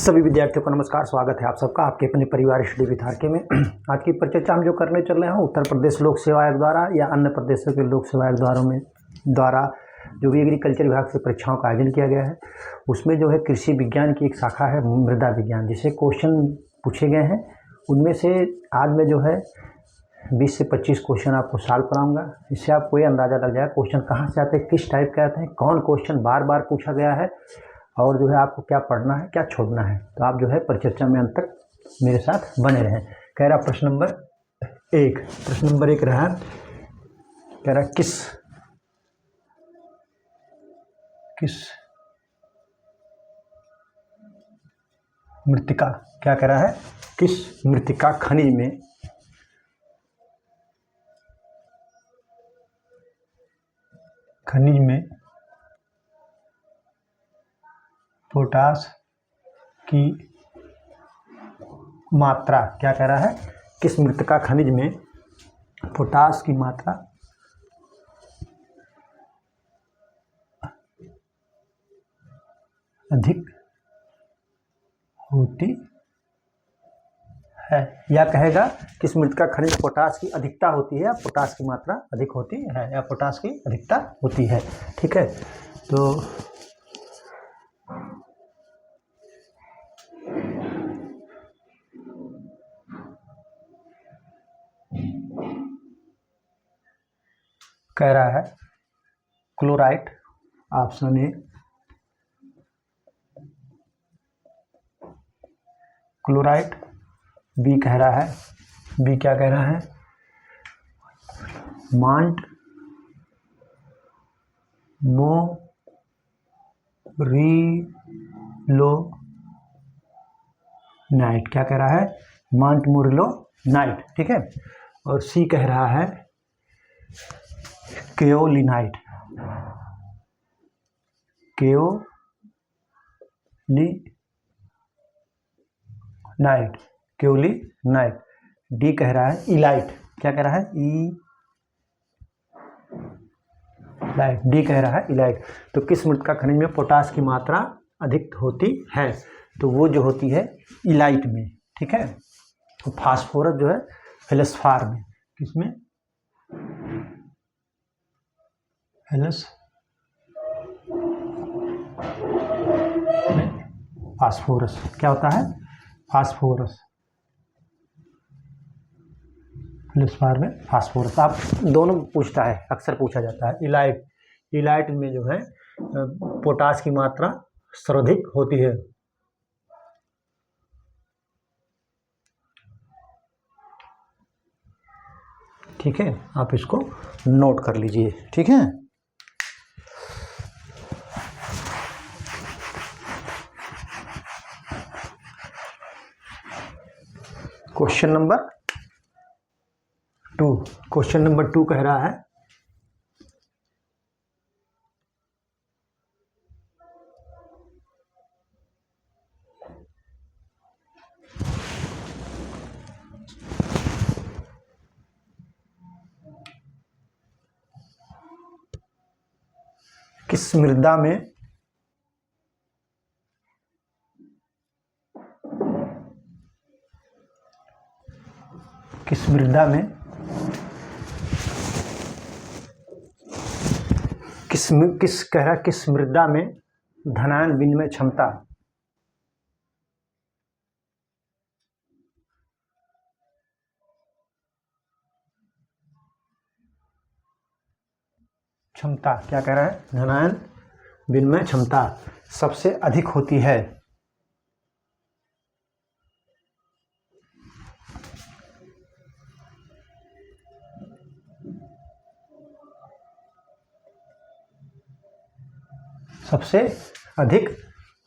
सभी विद्यार्थियों को नमस्कार। स्वागत है आप सबका आपके अपने परिवार स्टडी विद आरके में। आज की परिचर्चा हम जो करने चल रहे हैं उत्तर प्रदेश लोक सेवा आयोग द्वारा या अन्य प्रदेशों के लोक सेवा आयोग द्वारा जो भी एग्रीकल्चर विभाग से परीक्षाओं का आयोजन किया गया है, उसमें जो है कृषि विज्ञान की एक शाखा है मृदा विज्ञान, जिसे क्वेश्चन पूछे गए हैं। उनमें से आज मैं जो है 20 से 25 क्वेश्चन आपको सॉल्व कराऊंगा। इससे आपको ये अंदाज़ा लग जाएगा क्वेश्चन कहाँ से आते हैं, किस टाइप के आते हैं, कौन क्वेश्चन बार बार पूछा गया है और जो है आपको क्या पढ़ना है क्या छोड़ना है। तो आप जो है परिचर्चा में अंत तक मेरे साथ बने रहें। कह रहा प्रश्न नंबर एक रहा, कह रहा किस मृत्तिका, क्या कह रहा है, किस मृत्तिका खनिज में पोटास की मात्रा, क्या कह रहा है, किस मृत्तिका खनिज में पोटास की मात्रा अधिक होती है, या कहेगा किस मृत्तिका खनिज में पोटास की अधिकता होती है या पोटास की मात्रा अधिक होती है या पोटास की अधिकता होती है। ठीक है, तो कह रहा है chlorite, option A chlorite, B कह रहा है, बी क्या कह रहा है, मांट मोरिलो नाइट, क्या कह रहा है, मांट मोरिलो नाइट। ठीक है, और सी कह रहा है केओलिनाइट, केओलिनाइट। डी कह रहा है इलाइट, क्या कह रहा है, इलाइट, डी कह रहा है इलाइट। तो किस मृत्तिका खनिज में पोटास की मात्रा अधिक होती है, तो वो जो होती है इलाइट में। ठीक है, तो फास्फोरस जो है फेल्सपार में, किसमें, फास्फोरस, क्या होता है, फास्फोरस, फेल्सपार में फास्फोरस। आप दोनों पूछता है, अक्सर पूछा जाता है। इलाइट में जो है पोटास की मात्रा सर्वाधिक होती है। ठीक है, आप इसको नोट कर लीजिए। ठीक है, क्वेश्चन नंबर 2 कह रहा है किस मृदा में किस मृदा में धनायन विनिमय क्षमता क्या कह रहा है, धनायन विनिमय क्षमता सबसे अधिक होती है। सबसे अधिक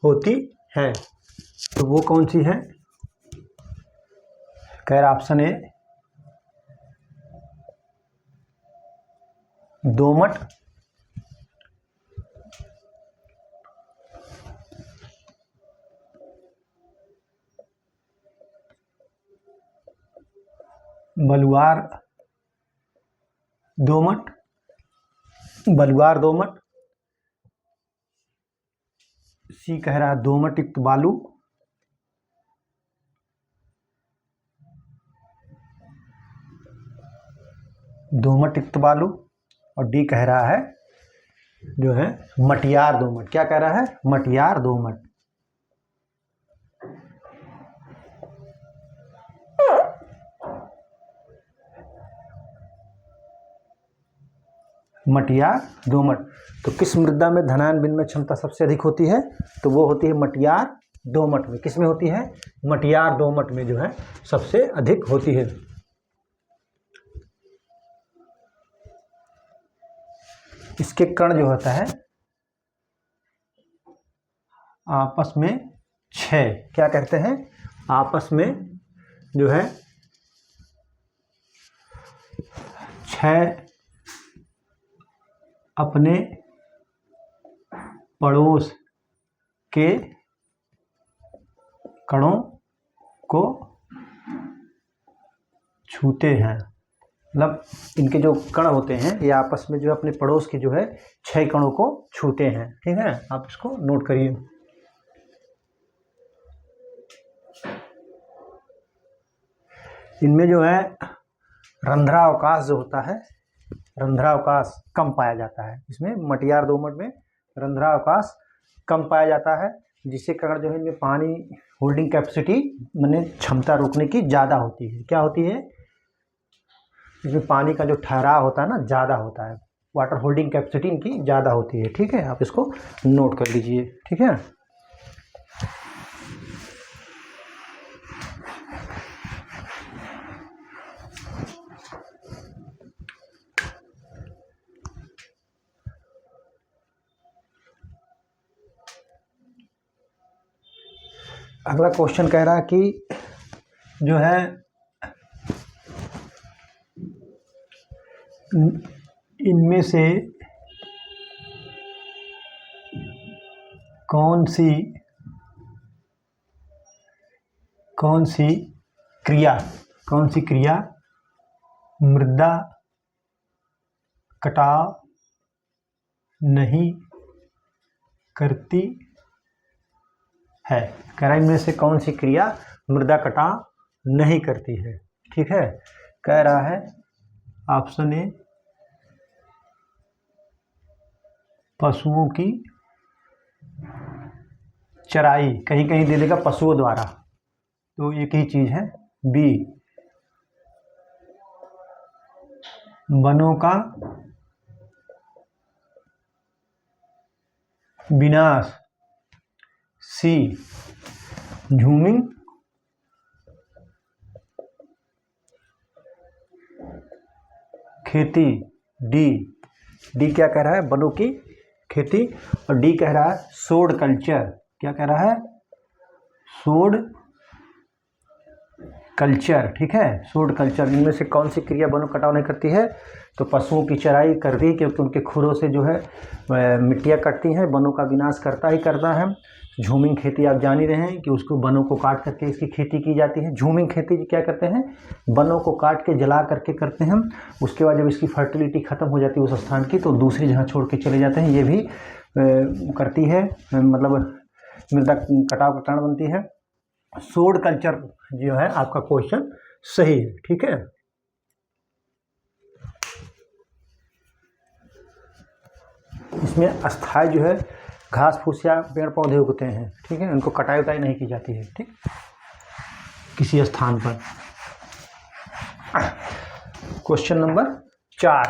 होती है, तो वो कौन सी है, कह रहा ऑप्शन ए दोमट, बलुआर दोमट, सी कह रहा है दोमट युक्त बालू, दोमट युक्त बालू, और डी कह रहा है जो है मटियार दोमट। क्या कह रहा है? मटियार दोमट। मटियार दोमट। तो किस मृदा में धनायन विनिमय क्षमता सबसे अधिक होती है? तो वो होती है मटियार दोमट में। किस में होती है? मटियार दोमट में जो है सबसे अधिक होती है। इसके कण जो होता है आपस में क्षय, क्या कहते हैं? आपस में जो है क्षय अपने पड़ोस के कणों को छूते हैं। मतलब इनके जो कण होते हैं ये आपस में जो अपने पड़ोस के जो है 6 कणों को छूते हैं। ठीक है, आप इसको नोट करिए। इनमें जो है रंध्रावकाश जो होता है, रंध्रावकाश कम पाया जाता है। इसमें मटियार दोमट में रंध्रावकाश कम पाया जाता है, जिससे कारण जो है इनमें पानी होल्डिंग कैपेसिटी माने क्षमता रोकने की ज़्यादा होती है। क्या होती है? इसमें पानी का जो ठहराव होता है ना ज़्यादा होता है, वाटर होल्डिंग कैपेसिटी इनकी ज़्यादा होती है। ठीक है, आप इसको नोट कर लीजिए। ठीक है, अगला क्वेश्चन कह रहा है कि जो है इनमें से कौन सी क्रिया मृदा कटाव नहीं करती है? कह रहा है इनमें से कौन सी क्रिया मृदा कटाव नहीं करती है। ठीक है, कह रहा है ऑप्शन ए पशुओं की चराई, कहीं कहीं दे देगा पशुओं द्वारा, तो एक ही चीज है। बी वनों का विनाश। सी झूमिंग खेती। डी क्या कह रहा है? वनों की खेती। और डी कह रहा है सोड कल्चर। क्या कह रहा है? सोड कल्चर। ठीक है, सोड कल्चर। इनमें से कौन सी क्रिया वनों कटाव नहीं करती है? तो पशुओं की चराई करती है, क्योंकि उनके खुरों से जो है मिट्टियाँ कटती हैं, वनों का विनाश करता है। झूमिंग खेती आप जान ही रहे हैं कि उसको वनों को काट करके इसकी खेती की जाती है। झूमिंग खेती क्या करते हैं? वनों को काट के जला करके करते हैं। उसके बाद जब इसकी फर्टिलिटी खत्म हो जाती है उस स्थान की, तो दूसरी जगह छोड़ के चले जाते हैं। ये भी करती है, मतलब मृदा कटाव का कारण बनती है। सोड कल्चर जो है आपका क्वेश्चन सही है। ठीक है, इसमें अस्थायी जो है घास फूस या पेड़ पौधे उगते हैं। ठीक है, उनको कटाई उटाई नहीं की जाती है। ठीक, किसी स्थान पर। क्वेश्चन नंबर 4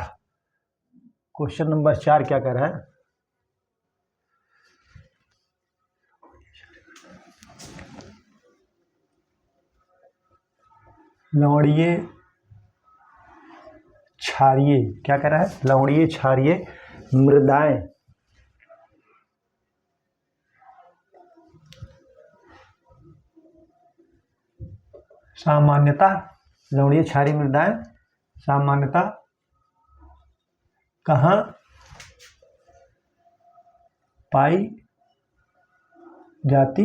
क्या कह रहा है? लवणीय क्षारीय। क्या कह रहा है? लवणीय क्षारीय मृदाएं सामान्यतः, लवणीय क्षारीय मृदाएं सामान्यतः कहाँ पाई जाती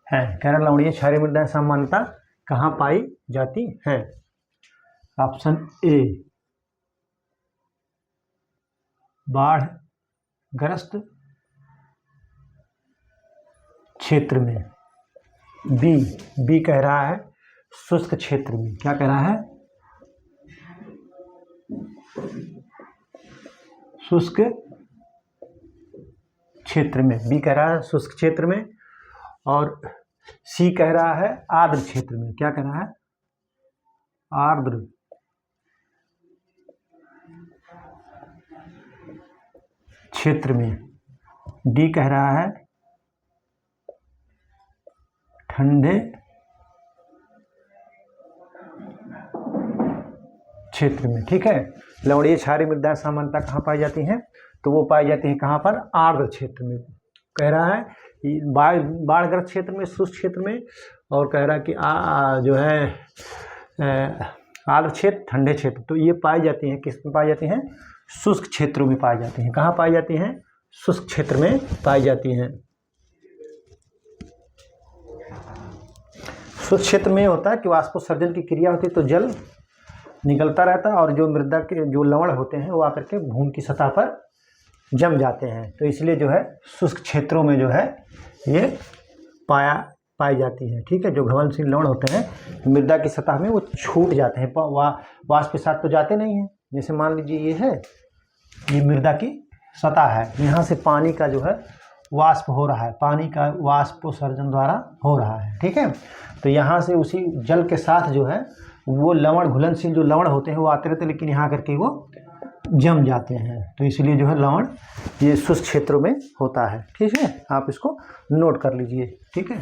हैं? कह रहा लवणीय क्षारीय मृदाएं सामान्यतः कहाँ पाई जाती हैं? ऑप्शन ए बाढ़ ग्रस्त क्षेत्र में। बी कह रहा है शुष्क क्षेत्र में। क्या कह रहा है? शुष्क क्षेत्र में, बी कह रहा है शुष्क क्षेत्र में, और सी कह रहा है आर्द्र क्षेत्र में। क्या कह रहा है? आर्द्र क्षेत्र में। डी कह रहा है ठंडे क्षेत्र में। ठीक है, लवणीय क्षारीय मृदाएं सामान्यतः कहाँ पाई जाती हैं? तो वो पाई जाती हैं कहाँ पर? आर्द्र क्षेत्र में। कह रहा है बाढ़ग्रस्त क्षेत्र में, शुष्क क्षेत्र में, और कह रहा है कि जो है आर्द्र क्षेत्र, ठंडे क्षेत्र। तो ये पाई जाती हैं किस में पाई जाती हैं? शुष्क क्षेत्रों में पाई जाती हैं। कहाँ पाई जाती हैं? शुष्क क्षेत्र में पाई जाती हैं। शुष्क क्षेत्र में होता है कि वाष्पोत्सर्जन की क्रिया होती है तो जल निकलता रहता है, और जो मृदा के जो लवण होते हैं वो आकर के भूमि की सतह पर जम जाते हैं। तो इसलिए जो है शुष्क क्षेत्रों में जो है ये पाई जाती है। ठीक है, जो घवनशील लवण होते हैं मृदा की सतह में वो छूट जाते हैं, वाष्प के साथ तो जाते नहीं हैं। जैसे मान लीजिए ये है, ये मृदा की सतह है, यहाँ से पानी का जो है वाष्प हो रहा है, पानी का वाष्पोत्सर्जन द्वारा हो रहा है। ठीक है, तो यहाँ से उसी जल के साथ जो है वो लवण, घुलनशील जो लवण होते हैं वो आते रहते हैं, लेकिन यहाँ करके वो जम जाते हैं। तो इसलिए जो है लवण ये शुष्क क्षेत्रों में होता है। ठीक है, आप इसको नोट कर लीजिए। ठीक है,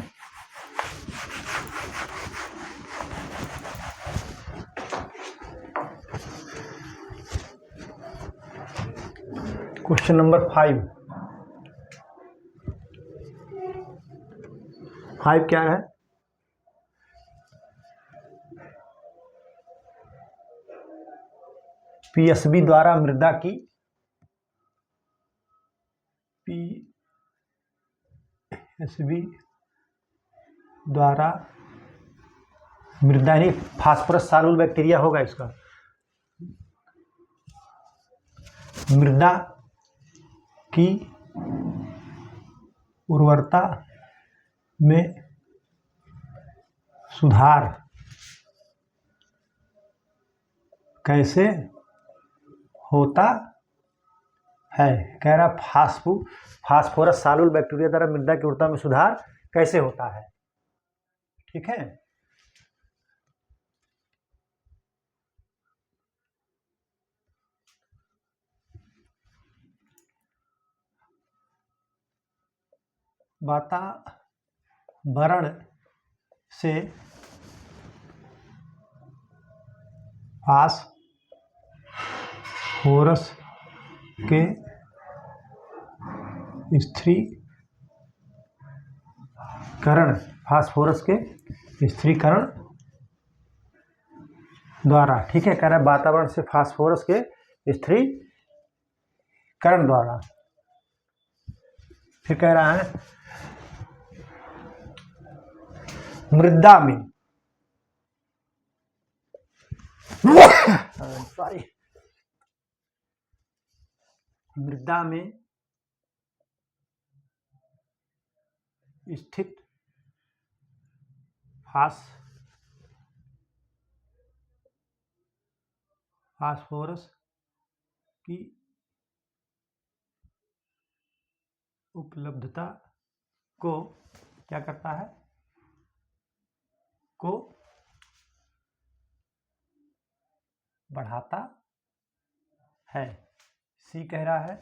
क्वेश्चन नंबर 5 क्या है? पीएसबी द्वारा मृदा की मृदा नहीं, फास्फोरस सालुल बैक्टीरिया होगा इसका। मृदा की उर्वरता में सुधार कैसे होता है? कह रहा फास्फोरस सालुल बैक्टीरिया द्वारा मृदा की उर्वरता में सुधार कैसे होता है? ठीक है, वातावरण से फास्फोरस के स्थिरीकरण द्वारा। ठीक है, कह रहा है वातावरण से फास्फोरस के स्थिरीकरण द्वारा। फिर कह रहा है मृदा में मृदा में स्थित फास्फोरस की उपलब्धता को क्या करता है? को बढ़ाता है। सी कह रहा है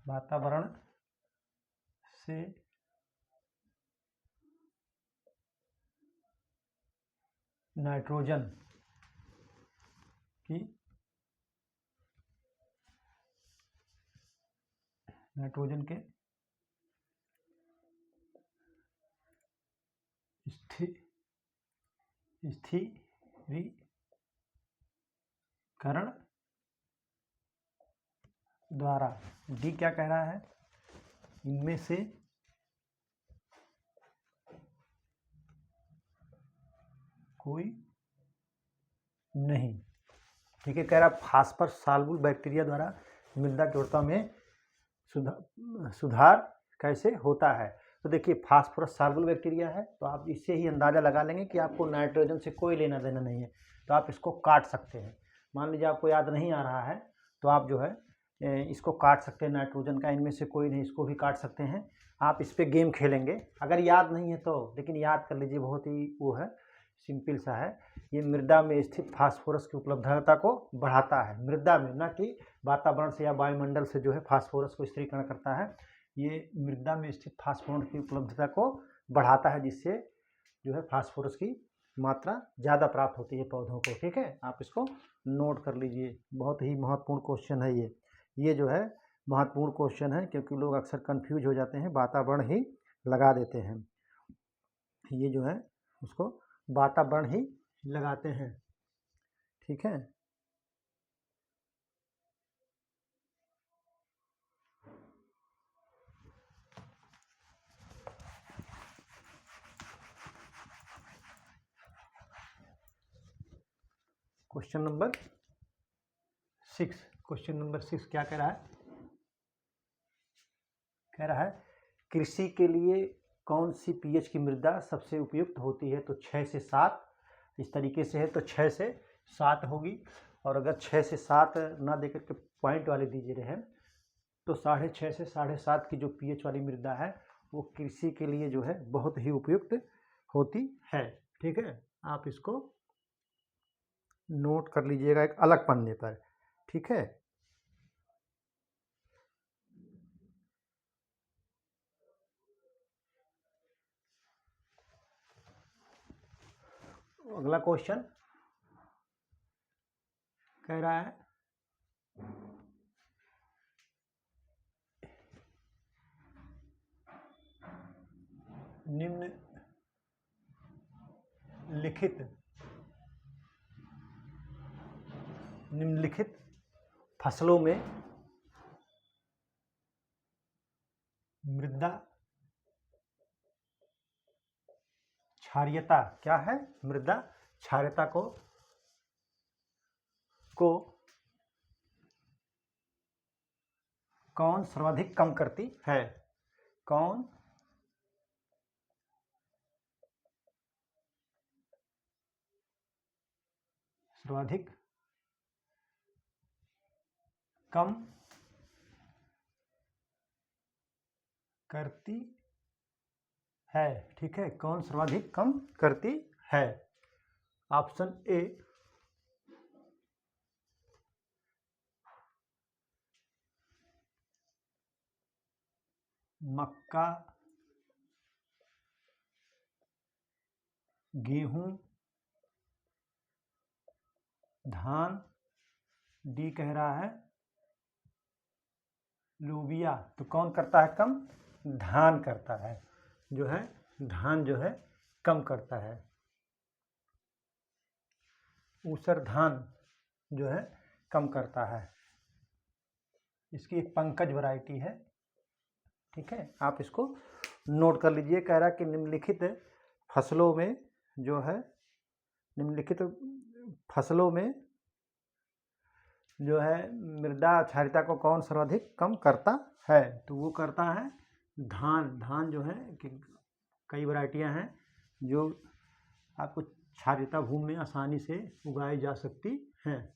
वातावरण से नाइट्रोजन के स्थिरीकरण द्वारा। डी क्या कह रहा है? इनमें से कोई नहीं। ठीक है, कह रहा फास्फोरस सालुल बैक्टीरिया द्वारा मृदा की उर्वरता में सुधार कैसे होता है? तो देखिए फास्फोरस सॉल्युबल बैक्टीरिया है, तो आप इससे ही अंदाज़ा लगा लेंगे कि आपको नाइट्रोजन से कोई लेना देना नहीं है, तो आप इसको काट सकते हैं। मान लीजिए आपको याद नहीं आ रहा है तो आप जो है इसको काट सकते हैं, नाइट्रोजन का इनमें से कोई नहीं, इसको भी काट सकते हैं। आप इस पर गेम खेलेंगे, अगर याद नहीं है तो, लेकिन याद कर लीजिए, बहुत ही वो है, सिंपल सा है। ये मृदा में स्थित फास्फोरस की उपलब्धता को बढ़ाता है, मृदा में, ना कि वातावरण से या वायुमंडल से जो है फास्फोरस को स्थिरीकरण करता है। ये मृदा में स्थित फास्फोरस की उपलब्धता को बढ़ाता है, जिससे जो है फास्फोरस की मात्रा ज़्यादा प्राप्त होती है पौधों को। ठीक है, आप इसको नोट कर लीजिए, बहुत ही महत्वपूर्ण क्वेश्चन है ये जो है महत्वपूर्ण क्वेश्चन है, क्योंकि लोग अक्सर कंफ्यूज हो जाते हैं, वातावरण ही लगा देते हैं। ये जो है उसको वातावरण ही लगाते हैं। ठीक है, क्वेश्चन नंबर 6 क्या कह रहा है? कह रहा है कृषि के लिए कौन सी पीएच की मृदा सबसे उपयुक्त होती है? तो 6 से 7 इस तरीके से है, तो 6 से 7 होगी। और अगर 6 से 7 ना देकर के पॉइंट वाले दीजिए रहे तो 6.5 से 7.5 की जो पीएच वाली मृदा है वो कृषि के लिए जो है बहुत ही उपयुक्त होती है। ठीक है, आप इसको नोट कर लीजिएगा एक अलग पन्ने पर। ठीक है, अगला क्वेश्चन कह रहा है निम्नलिखित फसलों में मृदा क्षारीयता क्या है? मृदा क्षारीयता को कौन सर्वाधिक कम करती है? कौन सर्वाधिक कम करती है? ठीक है, कौन सर्वाधिक कम करती है? ऑप्शन ए मक्का, गेहूं, धान, डी कह रहा है लोबिया। तो कौन करता है कम? धान करता है, जो है धान जो है कम करता है। ऊसर धान जो है कम करता है। इसकी एक पंकज वैरायटी है। ठीक है, आप इसको नोट कर लीजिए। कह रहा है कि निम्नलिखित फसलों में जो है जो है मृदा क्षारीयता को कौन सर्वाधिक कम करता है? तो वो करता है धान जो है कि कई वैरायटियां हैं जो आपको क्षारीयता भूमि में आसानी से उगाई जा सकती हैं।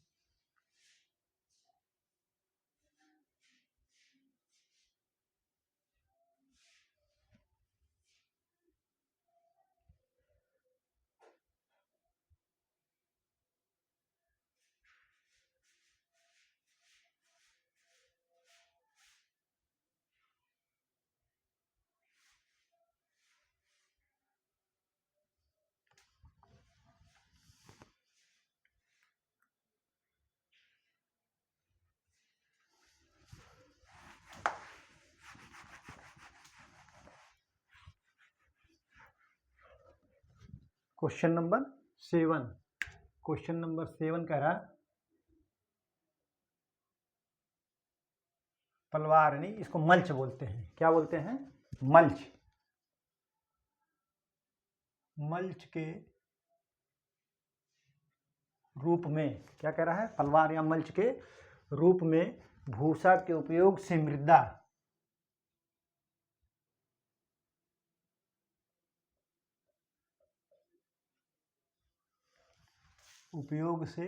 क्वेश्चन नंबर 7 कह रहा है पलवारनी, इसको मल्च बोलते हैं। क्या बोलते हैं? मल्च के रूप में क्या कह रहा है? पलवार या मल्च के रूप में भूसा के उपयोग से मृदा उपयोग से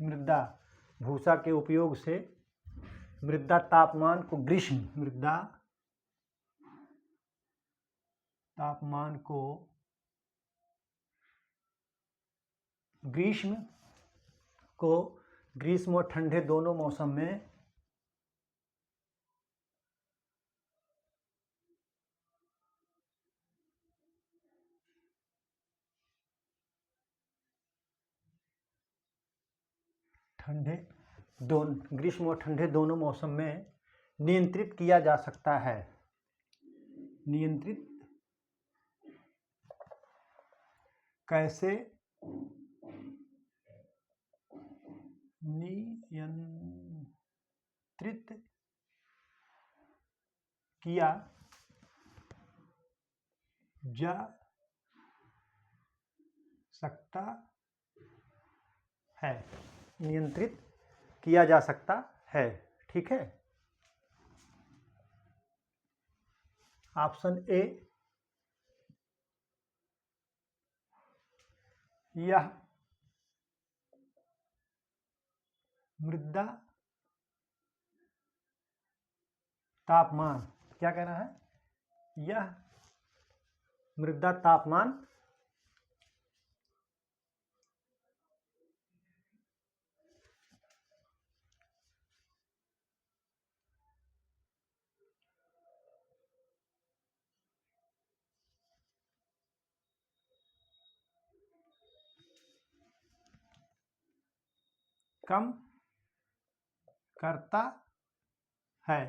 मृदा भूसा के उपयोग से मृदा तापमान को मृदा तापमान को ग्रीष्म और ठंडे दोनों मौसम में ग्रीष्म और ठंडे दोनों मौसम में नियंत्रित किया जा सकता है। नियंत्रित कैसे नियंत्रित किया जा सकता है। नियंत्रित किया जा सकता है। ठीक है। ऑप्शन ए, यह मृदा तापमान, क्या कह रहा है, यह मृदा तापमान कम करता है।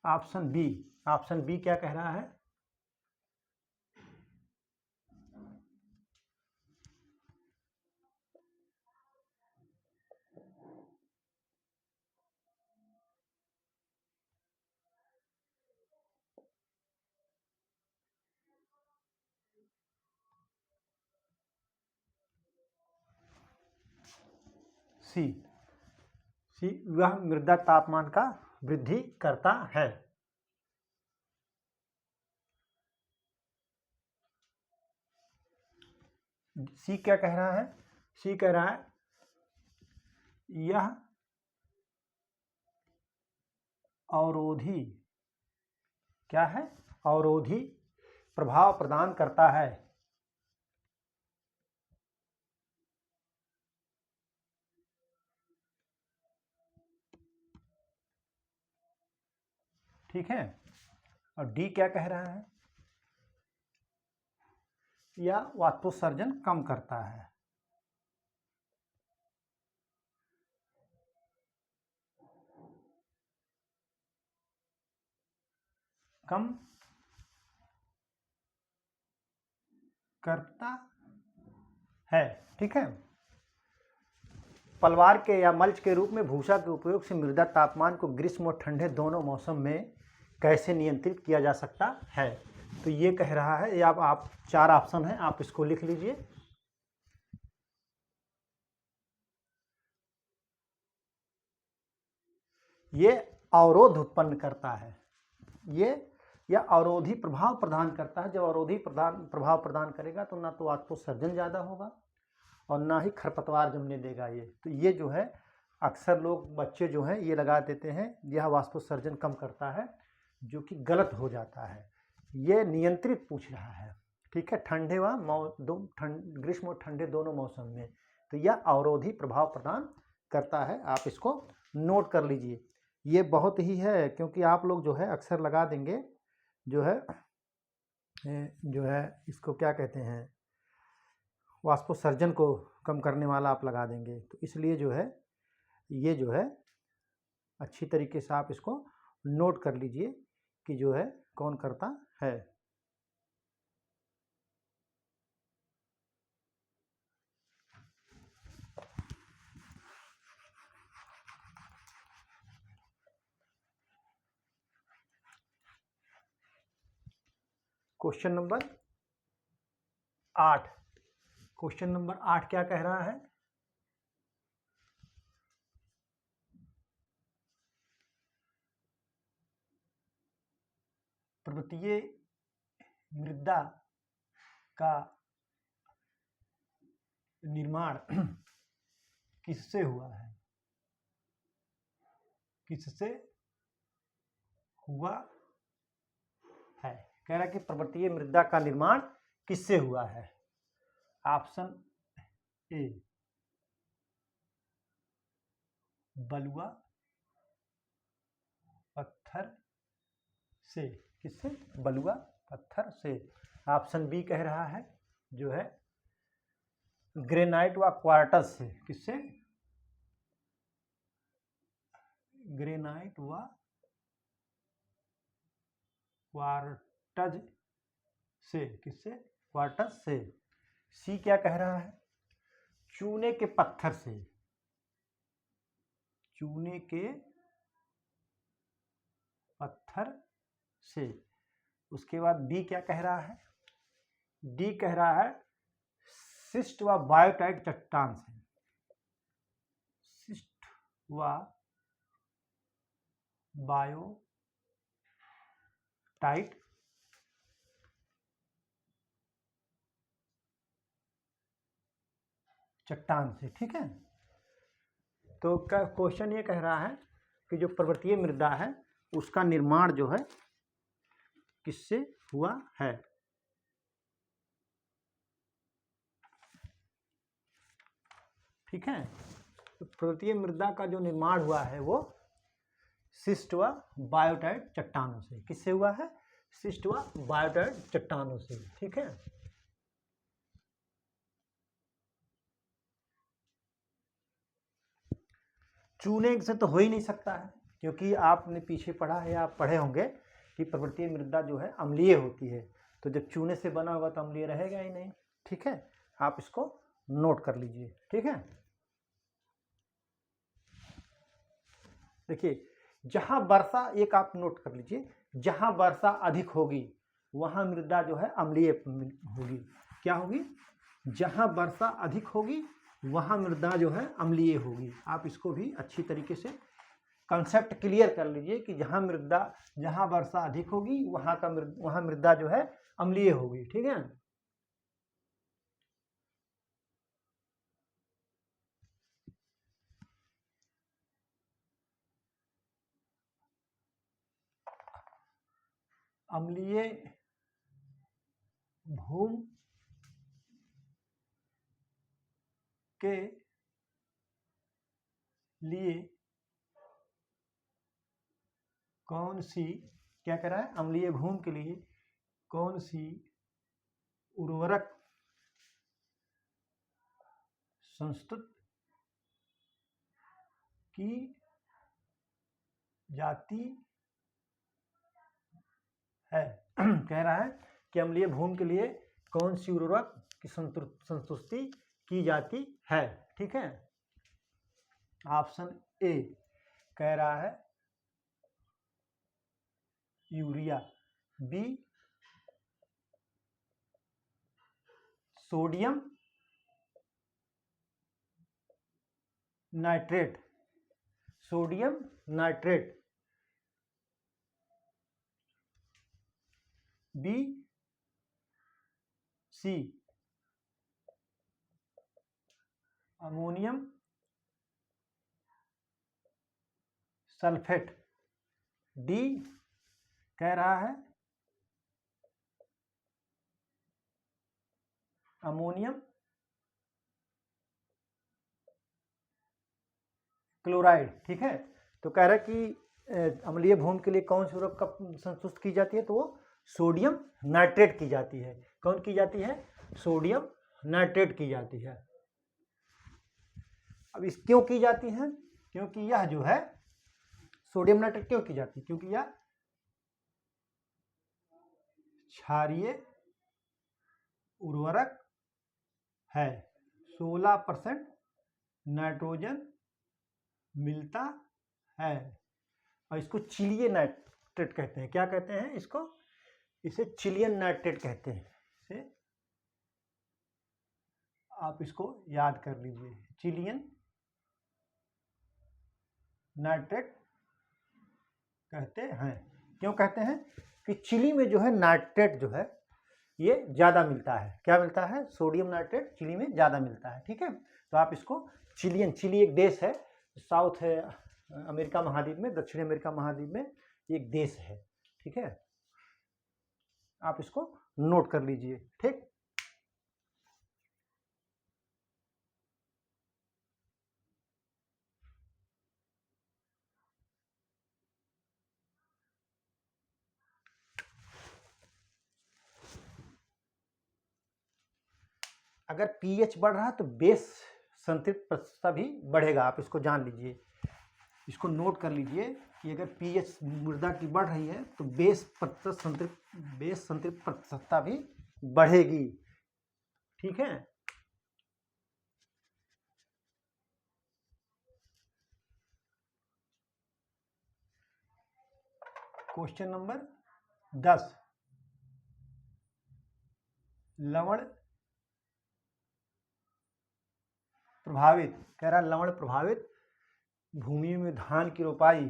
ऑप्शन बी क्या कह रहा है, सी वह मृदा तापमान का वृद्धि करता है। सी क्या कह रहा है, सी कह रहा है यह अवरोधी, क्या है, अवरोधी प्रभाव प्रदान करता है। ठीक है। और डी क्या कह रहा है, यह वाष्पोत्सर्जन कम करता है। कम करता है। ठीक है। पलवार के या मल्च के रूप में भूसा के उपयोग से मृदा तापमान को ग्रीष्म और ठंडे दोनों मौसम में कैसे नियंत्रित किया जा सकता है। तो ये कह रहा है, या आप 4 ऑप्शन है, आप इसको लिख लीजिए। ये अवरोध उत्पन्न करता है, यह अवरोधी प्रभाव प्रदान करता है। जब अवरोधी प्रभाव प्रदान करेगा तो ना तो वाष्पोत्सर्जन ज़्यादा होगा और ना ही खरपतवार जमने देगा। ये तो ये जो है अक्सर लोग बच्चे जो हैं ये लगा देते हैं, यह वाष्पोत्सर्जन कम करता है, जो कि गलत हो जाता है। ये नियंत्रित पूछ रहा है। ठीक है। ठंडे व ग्रीष्म और ठंडे दोनों मौसम में, तो यह अवरोधी प्रभाव प्रदान करता है। आप इसको नोट कर लीजिए। ये बहुत ही है, क्योंकि आप लोग जो है अक्सर लगा देंगे, जो है इसको क्या कहते हैं, वाष्पोत्सर्जन को कम करने वाला आप लगा देंगे। तो इसलिए जो है ये जो है अच्छी तरीके से आप इसको नोट कर लीजिए कि जो है कौन करता है। क्वेश्चन नंबर 8, क्वेश्चन नंबर 8 क्या कह रहा है, पर्वतीय मृदा का निर्माण किससे हुआ है, किससे हुआ है। कह रहा है कि पर्वतीय मृदा का निर्माण किससे हुआ है। ऑप्शन ए बलुआ पत्थर से, किससे, बलुआ पत्थर से। ऑप्शन बी कह रहा है जो है ग्रेनाइट व क्वार्टज से, किससे, ग्रेनाइट व क्वार्टज से, किससे, क्वार्टज से। सी क्या कह रहा है, चूने के पत्थर से, चूने के पत्थर से। उसके बाद बी क्या कह रहा है, डी कह रहा है शिस्ट व बायोटाइट चट्टान से, शिस्ट व बायोटाइट चट्टान से। ठीक है, तो क्वेश्चन ये कह रहा है कि जो पर्वतीय मृदा है उसका निर्माण जो है किससे हुआ है। ठीक है, तो पर्वतीय मृदा का जो निर्माण हुआ है वो शिस्ट व बायोटाइट चट्टानों से, किससे हुआ है, शिस्ट व बायोटाइट चट्टानों से। ठीक है, चूने से तो हो ही नहीं सकता है, क्योंकि आपने पीछे पढ़ा है, आप पढ़े होंगे कि पर्वतीय मृदा जो है अम्लीय होती है, तो जब चूने से बना होगा तो अम्लीय रहेगा ही नहीं। ठीक है, आप इसको नोट कर लीजिए। ठीक है, देखिए जहां वर्षा, एक आप नोट कर लीजिए, जहां वर्षा अधिक होगी वहां मृदा जो है अम्लीय होगी। क्या होगी, जहां वर्षा अधिक होगी वहां मृदा जो है अम्लीय होगी। आप इसको भी अच्छी तरीके से कंसेप्ट क्लियर कर लीजिए कि जहां वर्षा अधिक होगी वहां मृदा जो है अम्लीय होगी। ठीक है, अम्लीय भूमि के लिए कौन सी, क्या कह रहा है, अम्लीय भूमि के लिए कौन सी उर्वरक संस्तुत की जाती है। कह रहा है कि अम्लीय भूमि के लिए कौन सी उर्वरक की संतुष्टि की जाती है। ठीक है, ऑप्शन ए कह रहा है urea, B sodium nitrate, sodium nitrate, B C ammonium sulphate, D कह रहा है अमोनियम क्लोराइड। ठीक है, तो कह रहा है कि अम्लीय भूमि के लिए कौन सी उर्वरक का संतुष्ट की जाती है, तो वो सोडियम नाइट्रेट की जाती है। कौन की जाती है, सोडियम नाइट्रेट की जाती है। अब इस क्यों की जाती है, क्योंकि यह जो है सोडियम नाइट्रेट क्यों की जाती है, क्योंकि यह क्षारीय उर्वरक है, 16% नाइट्रोजन मिलता है, और इसको चिलियन नाइट्रेट कहते हैं। क्या कहते हैं इसको, इसे चिलियन नाइट्रेट कहते हैं। इसे आप इसको याद कर लीजिए, चिलियन नाइट्रेट कहते हैं। क्यों कहते हैं कि चिली में जो है नाइट्रेट जो है ये ज़्यादा मिलता है। क्या मिलता है? सोडियम नाइट्रेट चिली में ज़्यादा मिलता है। ठीक है, तो आप इसको चिली एक देश है, साउथ है अमेरिका महाद्वीप में, दक्षिण अमेरिका महाद्वीप में एक देश है। ठीक है, आप इसको नोट कर लीजिए। ठीक, अगर पीएच बढ़ रहा है तो बेस संतृप्त प्रतिशतता भी बढ़ेगा। आप इसको जान लीजिए, इसको नोट कर लीजिए कि अगर पीएच मृदा की बढ़ रही है तो बेस संतृप्त प्रतिशतता भी बढ़ेगी। ठीक है, क्वेश्चन नंबर 10, लवण प्रभावित, कह रहा लवण प्रभावित भूमि में धान की रोपाई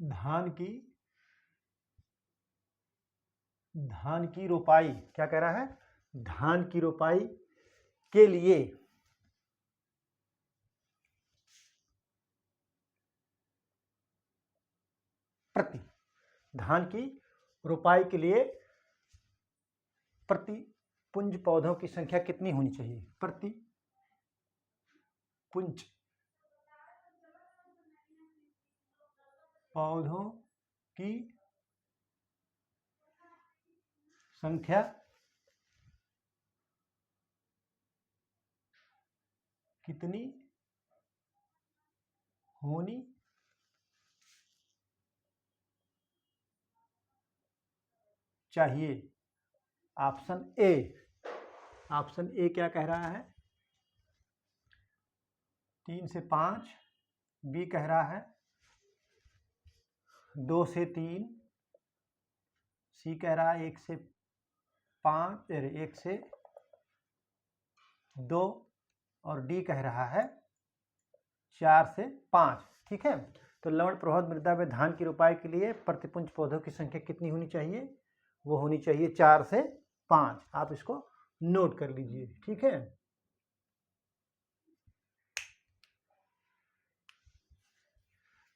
धान की रोपाई, क्या कह रहा है? धान की रोपाई के लिए धान की रोपाई के लिए प्रति पुंज पौधों की संख्या कितनी होनी चाहिए? प्रति पुंज पौधों की संख्या कितनी होनी चाहिए? ऑप्शन ए क्या कह रहा है? 3 से 5, बी कह रहा है 2 से 3, सी कह रहा है 1 से 5, 1 से 2 और डी कह रहा है 4 से 5। ठीक है, तो लवण प्रभावित मृदा में धान की रोपाई के लिए प्रतिपुंज पौधों की संख्या कितनी होनी चाहिए? वो होनी चाहिए 4 से 5। आप इसको नोट कर लीजिए। ठीक है,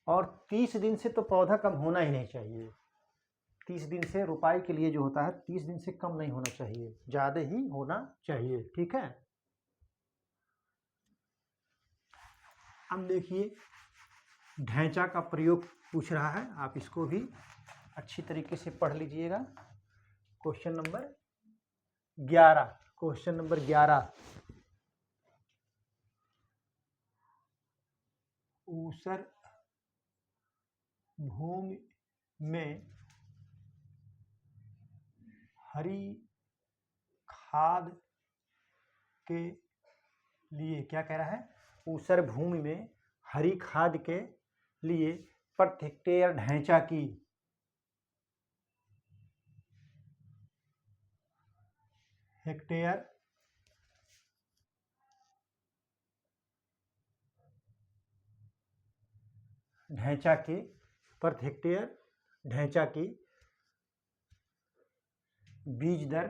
और 30 दिन से तो पौधा कम होना ही नहीं चाहिए। 30 दिन से रोपाई के लिए जो होता है 30 दिन से कम नहीं होना चाहिए, ज़्यादा ही होना चाहिए। ठीक है, अब देखिए ढैंचा का प्रयोग पूछ रहा है, आप इसको भी अच्छी तरीके से पढ़ लीजिएगा। क्वेश्चन नंबर 11, ऊसर भूमि में हरी खाद के लिए, क्या कह रहा है? ऊसर भूमि में हरी खाद के लिए प्रति हेक्टेयर ढैंचा की प्रति हेक्टेयर ढैंचा की बीज दर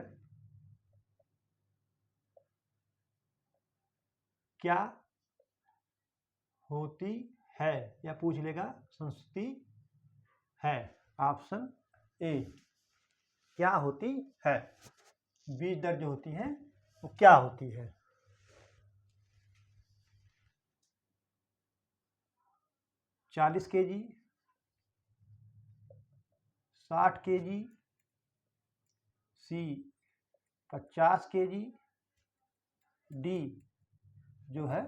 क्या होती है, या पूछ लेगा संस्तुति है। ऑप्शन ए, क्या होती है? बीज दर जो होती है वो क्या होती है? 40 kg, 60 kg, सी 50 kg, डी जो है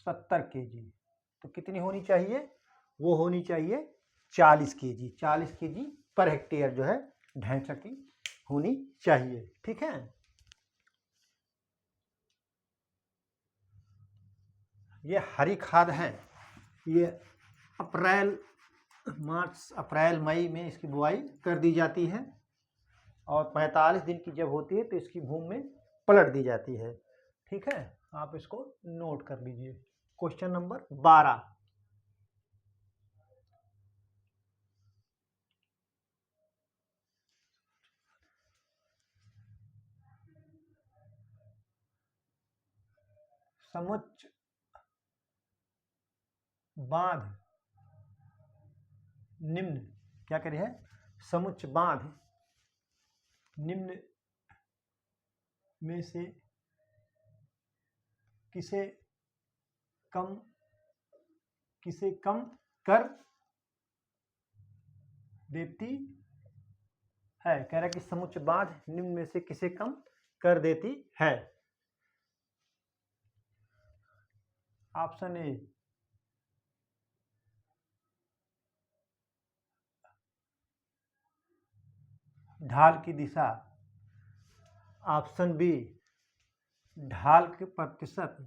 70 kg। तो कितनी होनी चाहिए? वो होनी चाहिए 40 kg। 40 kg पर हेक्टेयर जो है ढैंचा की होनी चाहिए। ठीक है, ये हरी खाद है, ये अप्रैल मई में इसकी बुआई कर दी जाती है और 45 दिन की जब होती है तो इसकी भूमि में पलट दी जाती है। ठीक है, आप इसको नोट कर लीजिए। क्वेश्चन नंबर 12, समुच्च बांध निम्न, क्या करें है, समुच्च बांध निम्न में से किसे कम कर देती है। कह रहा है कि समुच्च बांध निम्न में से किसे कम कर देती है। ऑप्शन ए ढाल की दिशा, ऑप्शन बी ढाल के प्रतिशत,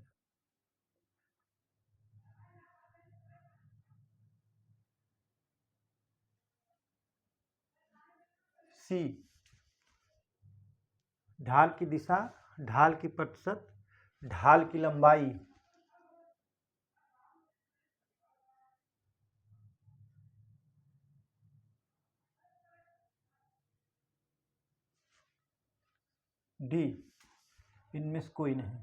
सी ढाल की दिशा, ढाल की प्रतिशत, ढाल की लंबाई। डी इनमें से कोई नहीं।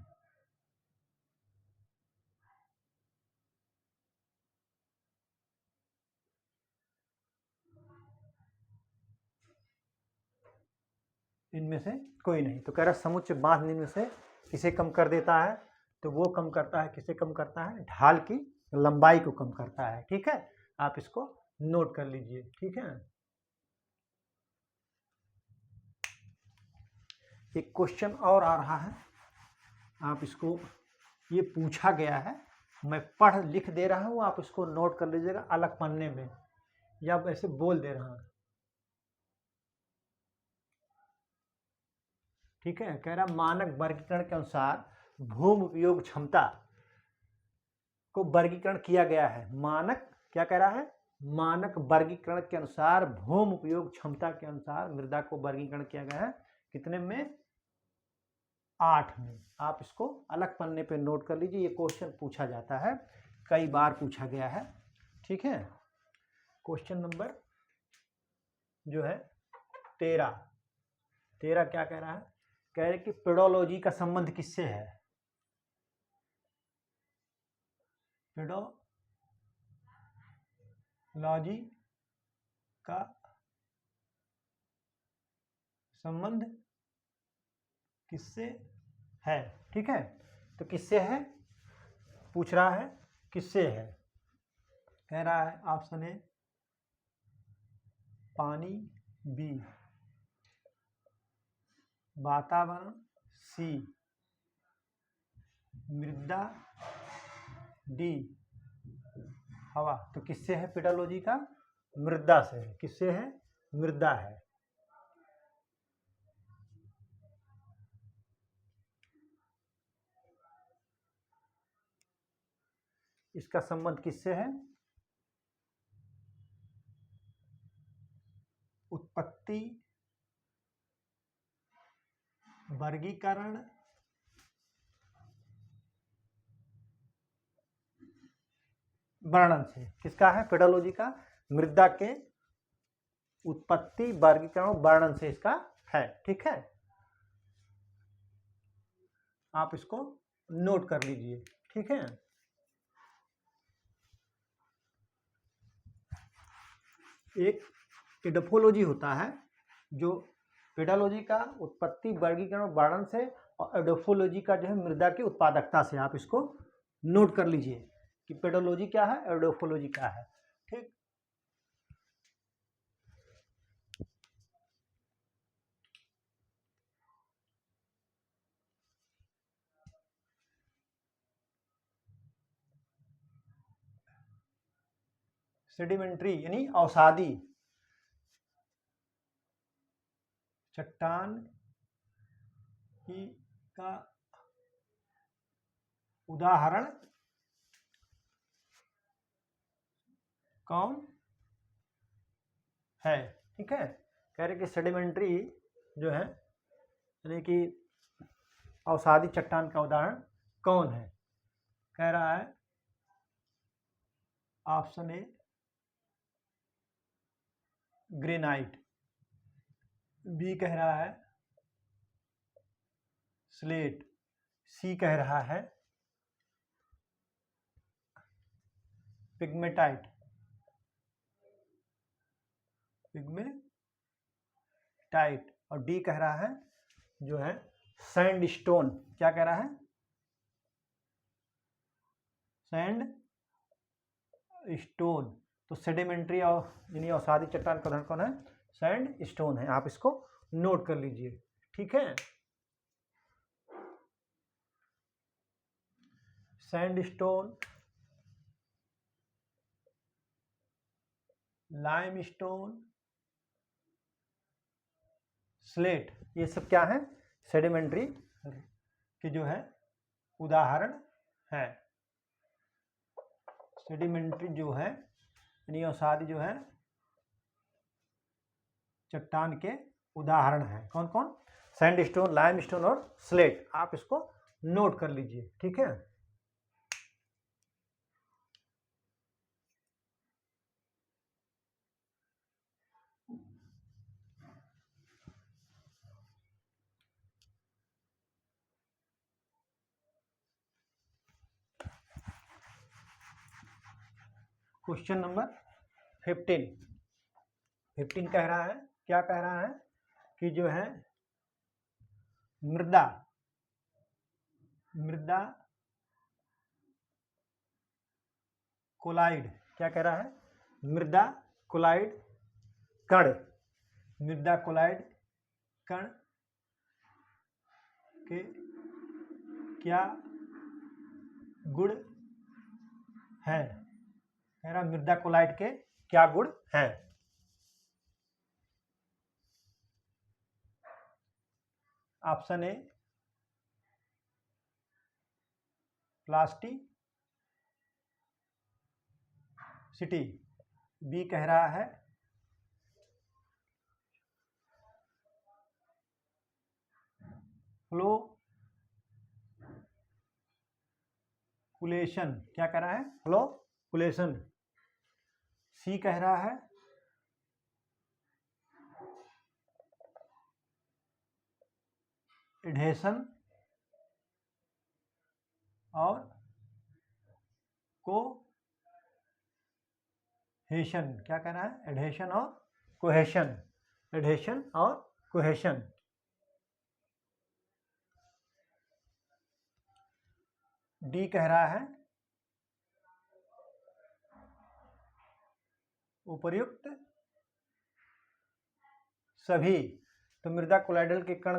इनमें से कोई नहीं। तो कह रहा समुच्च बांध निम्न से किसे कम कर देता है, तो वो कम करता है, किसे कम करता है, ढाल की लंबाई को कम करता है। ठीक है, आप इसको नोट कर लीजिए। ठीक है, एक क्वेश्चन और आ रहा है, आप इसको, ये पूछा गया है, मैं पढ़ लिख दे रहा हूँ, आप इसको नोट कर लीजिएगा अलग पन्ने में, या ऐसे बोल दे रहा हूँ। ठीक है, कह रहा मानक वर्गीकरण के अनुसार भूमि उपयोग क्षमता को वर्गीकरण किया गया है। मानक क्या कह रहा है, मानक वर्गीकरण के अनुसार भूमि उपयोग क्षमता के अनुसार मृदा को वर्गीकरण किया गया है। कितने में, 8 में। आप इसको अलग पन्ने पे नोट कर लीजिए, ये क्वेश्चन पूछा जाता है, कई बार पूछा गया है। ठीक है, क्वेश्चन नंबर जो है 13 क्या कह रहा है, कह रहे कि पेडोलॉजी का संबंध किससे है। पेडोलॉजी का संबंध किससे है। ठीक है, तो किससे है पूछ रहा है, किससे है, कह रहा है ऑप्शन ए पानी, बी वातावरण, सी मृदा, डी हवा। तो किससे है पेडोलॉजी का, मृदा से है। किससे है, मृदा है। इसका संबंध किससे है, उत्पत्ति, वर्गीकरण, वर्णन से। किसका है, पेडोलॉजी का मृदा के उत्पत्ति, वर्गीकरण, वर्णन से इसका है। ठीक है, आप इसको नोट कर लीजिए। ठीक है, एक एडोफोलॉजी होता है, जो पेडोलॉजी का उत्पत्ति, वर्गीकरण, वर्णन से, और एडोफोलॉजी का जो है मृदा की उत्पादकता से। आप इसको नोट कर लीजिए कि पेडोलॉजी क्या है, एडोफोलॉजी क्या है। ठीक, सेडिमेंट्री यानी अवसादी चट्टान की का उदाहरण कौन है। ठीक है, कह रहे कि सेडिमेंट्री जो है यानी कि अवसादी चट्टान का उदाहरण कौन है, कह रहा है ऑप्शन ए ग्रेनाइट, बी कह रहा है स्लेट, सी कह रहा है पिग्मेटाइट, पिग्मेटाइट। और डी कह रहा है जो है सैंडस्टोन। क्या कह रहा है? सैंडस्टोन। तो सेडिमेंट्री और यानी अवसादी चट्टान का उदाहरण कौन है? सैंडस्टोन है। आप इसको नोट कर लीजिए, ठीक है। सैंडस्टोन, लाइमस्टोन, स्लेट, ये सब क्या है? सेडिमेंट्री के जो है उदाहरण है। सेडिमेंट्री जो है यानी अवसादी जो है चट्टान के उदाहरण है। कौन कौन? सैंडस्टोन, लाइमस्टोन और स्लेट। आप इसको नोट कर लीजिए, ठीक है। क्वेश्चन नंबर 15 कह रहा है, क्या कह रहा है कि जो है मृदा कोलाइड। क्या कह रहा है? मृदा कोलाइड कण, मृदा कोलाइड कण के क्या गुण है? कह रहा मृदा कोलाइड के क्या गुण हैं? ऑप्शन ए प्लास्टिसिटी, बी कह रहा है फ्लोकुलेशन। क्या कह रहा है? फ्लोकुलेशन। सी कह रहा है एडहेशन और कोहेशन। क्या कह रहा है? एडहेशन और कोहेशन, एडहेशन और कोहेशन। डी कह रहा है उपर्युक्त सभी। तो मृदा कोलाइडल के कण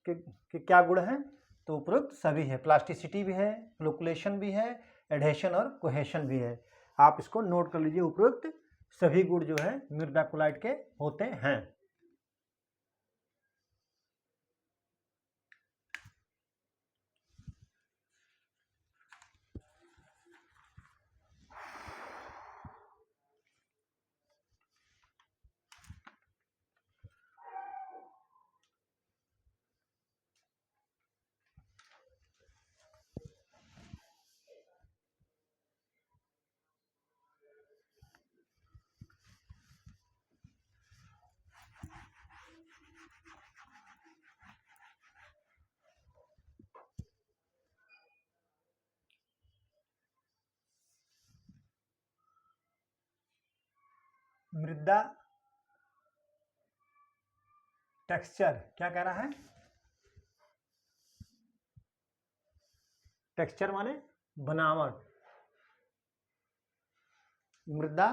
के क्या गुण हैं? तो उपरोक्त सभी है। प्लास्टिसिटी भी है, फ्लोकुलेशन भी है, एडहेशन और कोहेशन भी है। आप इसको नोट कर लीजिए, उपरोक्त सभी गुण जो है मृदा कोलाइड के होते हैं। मृदा टेक्सचर। क्या कह रहा है? टेक्सचर माने बनावट। मृदा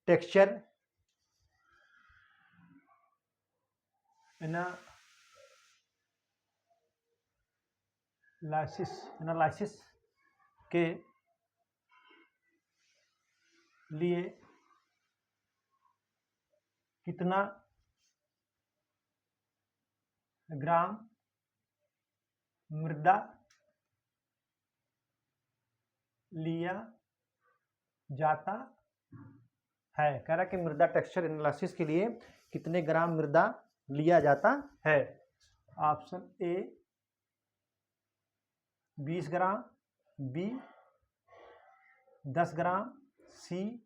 टेक्सचर एनालिसिस के लिए कितना ग्राम मृदा लिया जाता है? कह रहा है कि मृदा टेक्सचर एनालिसिस के लिए कितने ग्राम मृदा लिया जाता है? Option A 20 gram, B 10 gram, C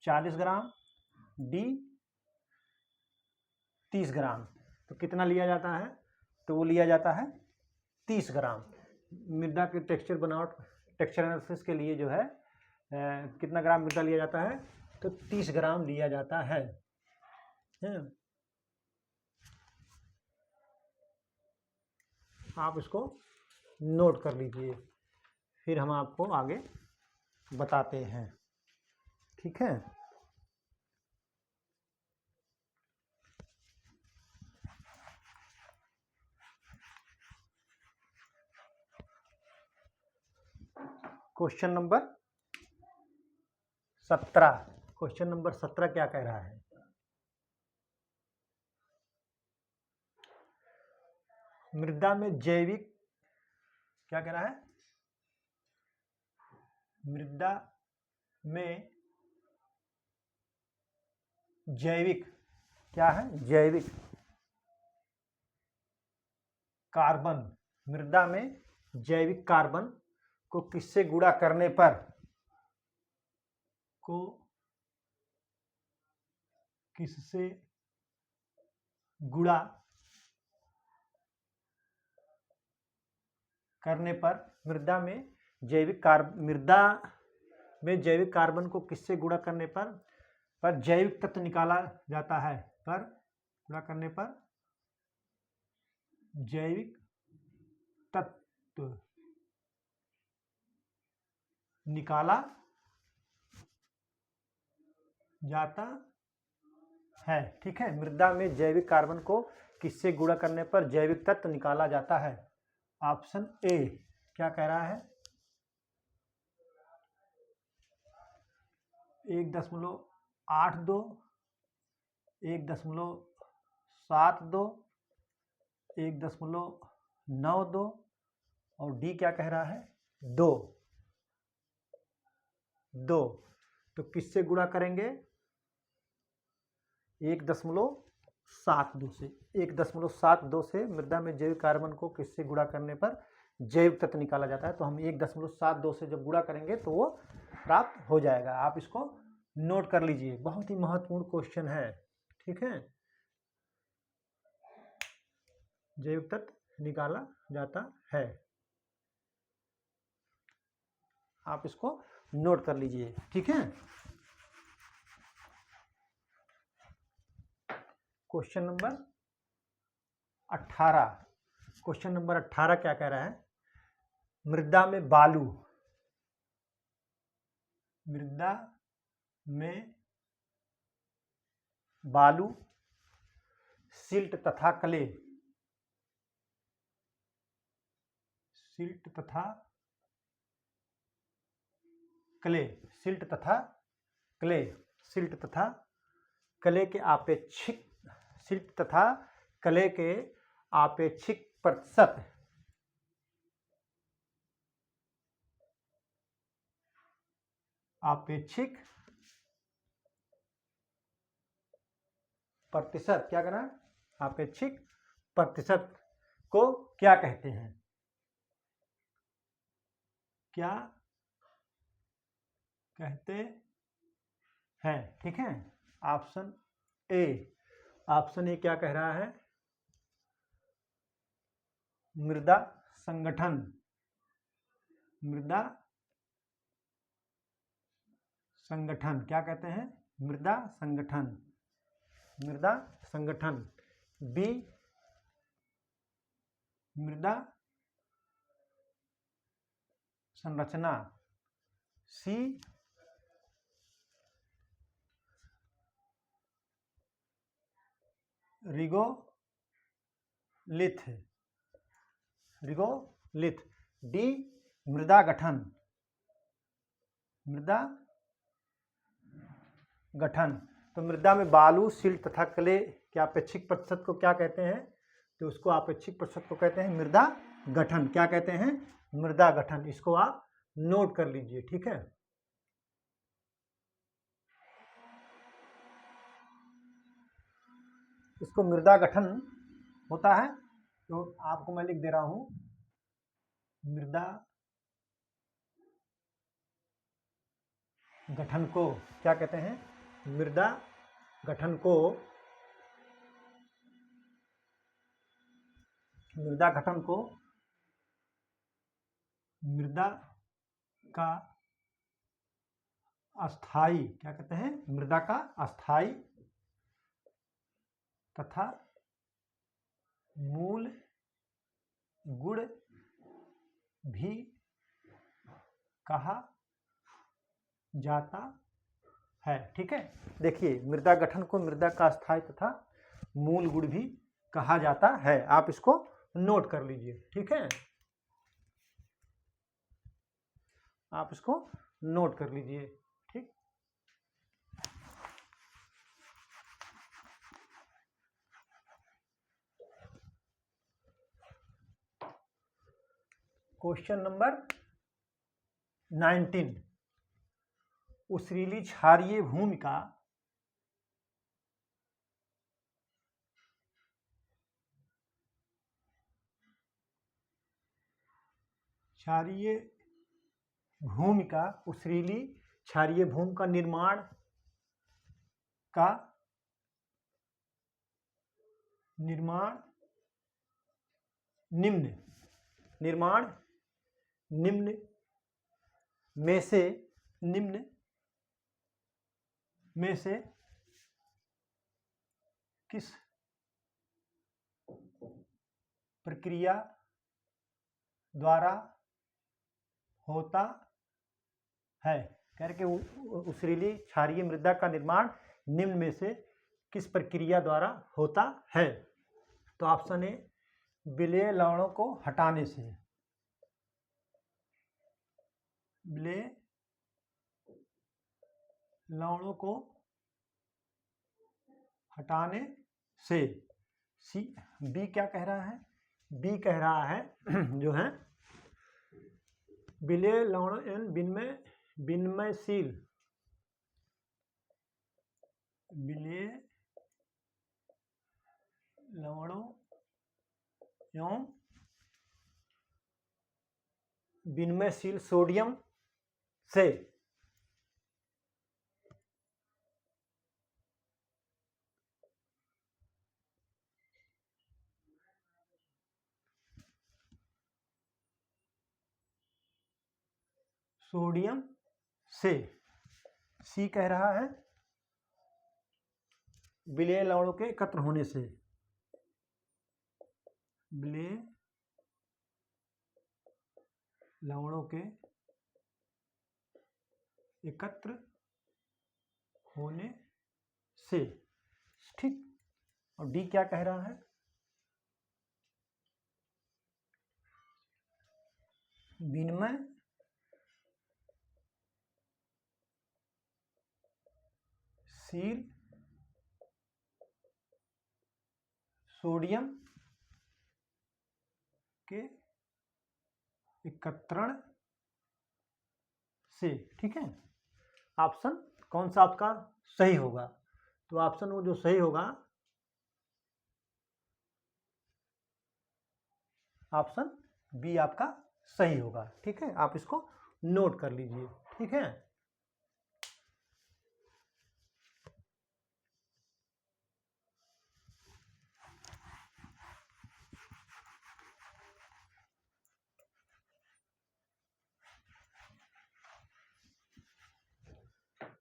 40 gram, D 30 gram. तो कितना लिया जाता है? तो वो लिया जाता है 30 ग्राम। मृदा के टेक्सचर बनावट टेक्सचर एनालिसिस के लिए जो है कितना ग्राम मृदा लिया जाता है, तो 30 ग्राम लिया जाता है। आप इसको नोट कर लीजिए, फिर हम आपको आगे बताते हैं, ठीक है। क्वेश्चन नंबर 17, क्वेश्चन नंबर 17 क्या कह रहा है? मृदा में जैविक, क्या कह रहा है? मृदा में जैविक, क्या है? जैविक कार्बन, मृदा में जैविक कार्बन को किससे गुणा करने पर, को किससे गुणा करने पर मृदा में जैविक कार्बन को किससे गुणा करने पर जैविक तत्व निकाला जाता है, पर गुणा करने पर जैविक तत्व निकाला जाता है, ठीक है। मृदा में जैविक कार्बन को किससे गुणा करने पर जैविक तत्व निकाला जाता है? ऑप्शन ए क्या कह रहा है? 1.82, 1.72, 1.92 और डी क्या कह रहा है? 2। तो किससे गुणा करेंगे? 1.72 से, 1.72 से मृदा में जैविक कार्बन को किससे गुणा करने पर जैविक तत्व निकाला जाता है। तो हम 1.72 से जब गुणा करेंगे तो वो प्राप्त हो जाएगा। आप इसको नोट कर लीजिए, बहुत ही महत्वपूर्ण क्वेश्चन है, ठीक है। जैविक तत्व निकाला जाता है, आप इसको नोट कर लीजिए, ठीक है। क्वेश्चन नंबर 18, क्वेश्चन नंबर 18 क्या कह रहा है? मृदा में बालू, मृदा में बालू, सिल्ट तथा क्ले, सिल्ट तथा क्ले, सिल्ट तथा क्ले, सिल्ट तथा क्ले के आपेक्षिक, सिल्ट तथा क्ले के आपेक्षिक प्रतिशत, आपेक्षिक प्रतिशत, क्या करना? आपेक्षिक प्रतिशत को क्या कहते हैं? क्या कहते हैं, ठीक है। ऑप्शन ए, ऑप्शन ए क्या कह रहा है? मृदा संगठन, मृदा संगठन, क्या कहते हैं? मृदा संगठन, मृदा संगठन। बी मृदा संरचना, सी रिगोलिथ, रिगोलिथ। डी मृदा गठन, मृदा गठन। तो मृदा में बालू, सिल्ट तथा क्ले के आपेक्षिक प्रतिशत को क्या कहते हैं? तो उसको आपेक्षिक प्रतिशत को कहते हैं मृदा गठन। क्या कहते हैं? मृदा गठन। इसको आप नोट कर लीजिए, ठीक है। इसको मृदा गठन होता है, तो आपको मैं लिख दे रहा हूं, मृदा गठन को क्या कहते हैं? मृदा गठन को, मृदा गठन को मृदा का अस्थाई, क्या कहते हैं, मृदा का अस्थाई तथा मूल गुण भी कहा जाता है। ठीक है, देखिए मृदा गठन को मृदा का अस्थाई तथा मूल गुण भी कहा जाता है। आप इसको नोट कर लीजिए। ठीक है, आप इसको नोट कर लीजिए। ठीक, क्वेश्चन नंबर 19, उस्रीली क्षारीय भूमि का क्षारीय भूमि का उस्रीली क्षारीय भूमि का निर्माण निम्न में से किस प्रक्रिया द्वारा होता है। करके उस्रीली क्षारीय मृदा का निर्माण निम्न में से किस प्रक्रिया द्वारा होता है। तो ऑप्शन ए, विलेय लवणों को हटाने से, विलेय लवणों को हटाने से। सी, बी क्या कह रहा है, बी कह रहा है जो है विलेय लवणों विनमयशील, विलेय लवणों एवं विनमयशील सोडियम से सी कह रहा है विलेय लवणों के एकत्र होने से, विलेय लवणों के एकत्र होने से। ठीक, और डी क्या कह रहा है, विनमयशील सोडियम के एकत्रण से। ठीक है, ऑप्शन कौन सा आपका सही होगा। तो ऑप्शन वो जो सही होगा, ऑप्शन बी आपका सही होगा। ठीक है, आप इसको नोट कर लीजिए। ठीक है,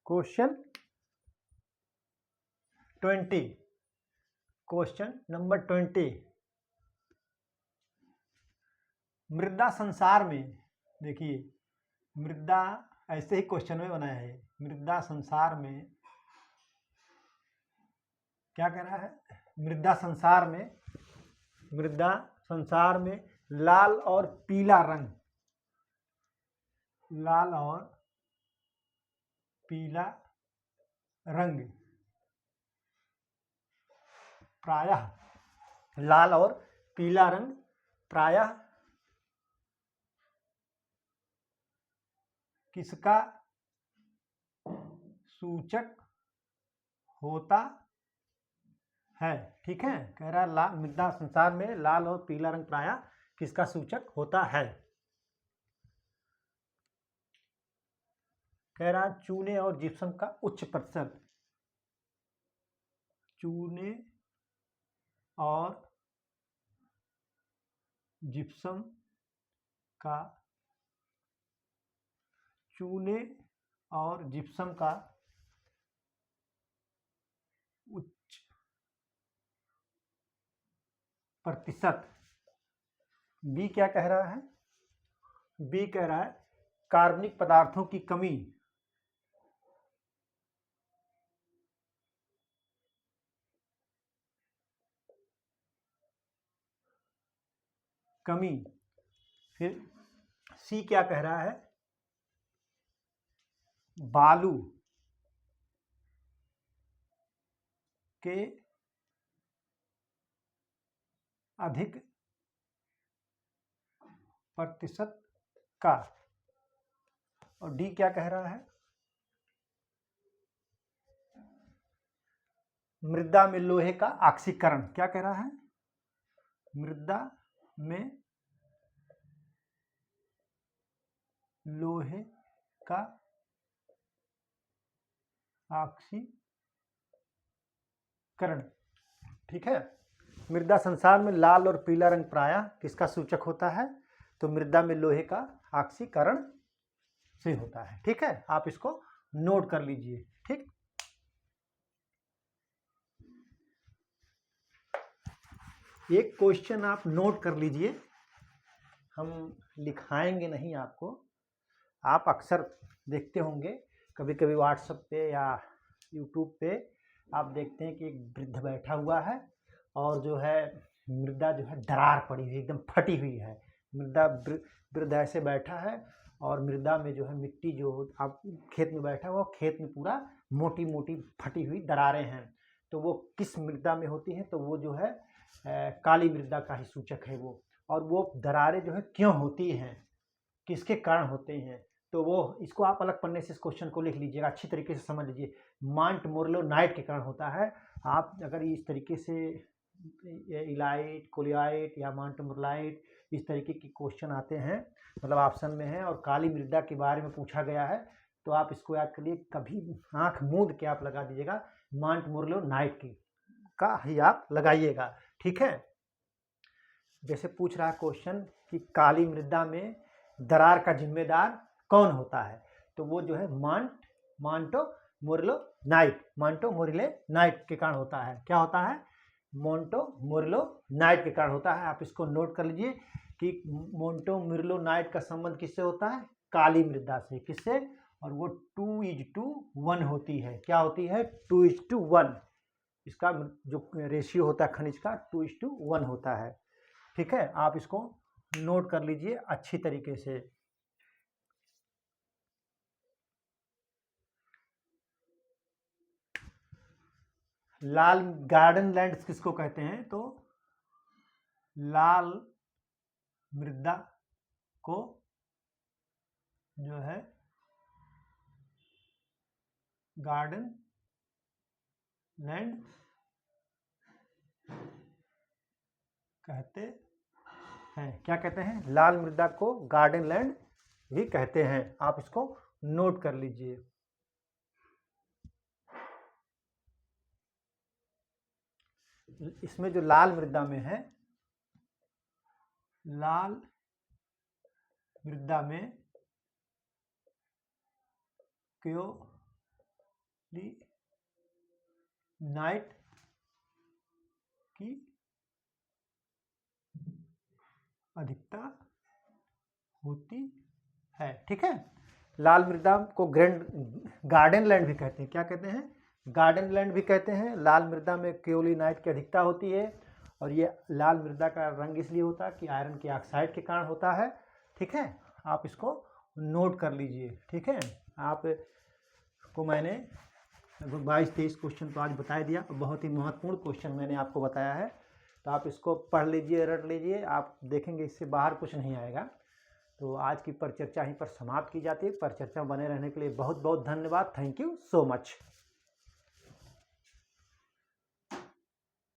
क्वेश्चन 20, क्वेश्चन नंबर 20, मृदा संसार में, देखिए मृदा ऐसे ही क्वेश्चन में बनाया है, मृदा संसार में क्या कह रहा है, मृदा संसार में लाल और पीला रंग, लाल और पीला रंग प्रायः, लाल और पीला रंग प्रायः किसका सूचक होता है। ठीक है, कह रहा है मृदा संसार में लाल और पीला रंग प्रायः किसका सूचक होता है। कह रहा चूने और जिप्सम का उच्च प्रतिशत, चूने और जिप्सम का, चूने और जिप्सम का उच्च प्रतिशत। बी क्या कह रहा है? बी कह रहा है कार्बनिक पदार्थों की कमी कमी। फिर सी क्या कह रहा है? बालू के अधिक प्रतिशत का। और डी क्या कह रहा है? मृदा में लोहे का ऑक्सीकरण। क्या कह रहा है? मृदा में लोहे का ऑक्सीकरण। ठीक है। मृदा संसार में लाल और पीला रंग प्रायः किसका सूचक होता है? तो मृदा में लोहे का ऑक्सीकरण से होता है। ठीक है, आप इसको नोट कर लीजिए। ठीक, एक क्वेश्चन आप नोट कर लीजिए, हम लिखाएंगे नहीं आपको। आप अक्सर देखते होंगे कभी कभी व्हाट्सएप पे या यूट्यूब पे आप देखते हैं कि एक वृद्ध बैठा हुआ है और जो है मृदा जो है दरार पड़ी हुई, एकदम फटी हुई है। मृदा वृद्ध ऐसे बैठा है और मृदा में जो है मिट्टी जो आप खेत में बैठा हुआ, खेत में पूरा मोटी मोटी फटी हुई दरारें हैं। तो वो किस मृदा में होती हैं? तो वो जो है काली मृदा का ही सूचक है वो। और वो दरारें जो है क्यों होती हैं, किसके कारण होते हैं? तो वो इसको आप अलग पन्ने से इस क्वेश्चन को लिख लीजिएगा, अच्छी तरीके से समझ लीजिए। मॉन्टमोरेलानाइट के कारण होता है। आप अगर इस तरीके से इलाइट, कोलियाइट या मॉन्टमोरेलाइट इस तरीके के क्वेश्चन आते हैं, मतलब ऑप्शन में है, और काली मृदा के बारे में पूछा गया है, तो आप इसको याद करिए, कभी आंख मूंद के आप लगा दीजिएगा, मॉन्टमोरेलानाइट की का ही आप लगाइएगा। ठीक है। जैसे पूछ रहा है क्वेश्चन कि काली मृदा में दरार का जिम्मेदार कौन होता है? तो वो जो है मॉन्टमोरेलानाइट के कारण होता है। क्या होता है? मॉन्टमोरेलानाइट के कारण होता है। आप इसको नोट कर लीजिए कि मॉन्टमोरेलानाइट का संबंध किससे होता है? काली मृदा से। किससे? और वो 2:1 होती है। क्या होती है? 2:1। इसका जो रेशियो होता है खनिज का 2:1 होता है। ठीक है, आप इसको नोट कर लीजिए अच्छी तरीके से। लाल गार्डन लैंड किसको कहते हैं? तो लाल मृदा को जो है गार्डन लैंड कहते हैं। क्या कहते हैं? लाल मृदा को गार्डन लैंड भी कहते हैं। आप इसको नोट कर लीजिए। इसमें जो लाल मृदा में है, लाल मृदा में कायोलिनाइट की अधिकता होती है। ठीक है, लाल मृदा को गार्डन लैंड भी कहते हैं। क्या कहते हैं? गार्डन लैंड भी कहते हैं। लाल मृदा में कायोलिनाइट की अधिकता होती है, और ये लाल मृदा का रंग इसलिए होता है कि आयरन के ऑक्साइड के कारण होता है। ठीक है, आप इसको नोट कर लीजिए। ठीक है, आप को मैंने लगभग 22-23 क्वेश्चन तो आज बता दिया, बहुत ही महत्वपूर्ण क्वेश्चन मैंने आपको बताया है। तो आप इसको पढ़ लीजिए, रट लीजिए, आप देखेंगे इससे बाहर कुछ नहीं आएगा। तो आज की परिचर्चा यहीं पर समाप्त की जाती है। परिचर्चा बने रहने के लिए बहुत बहुत धन्यवाद। Thank you so much.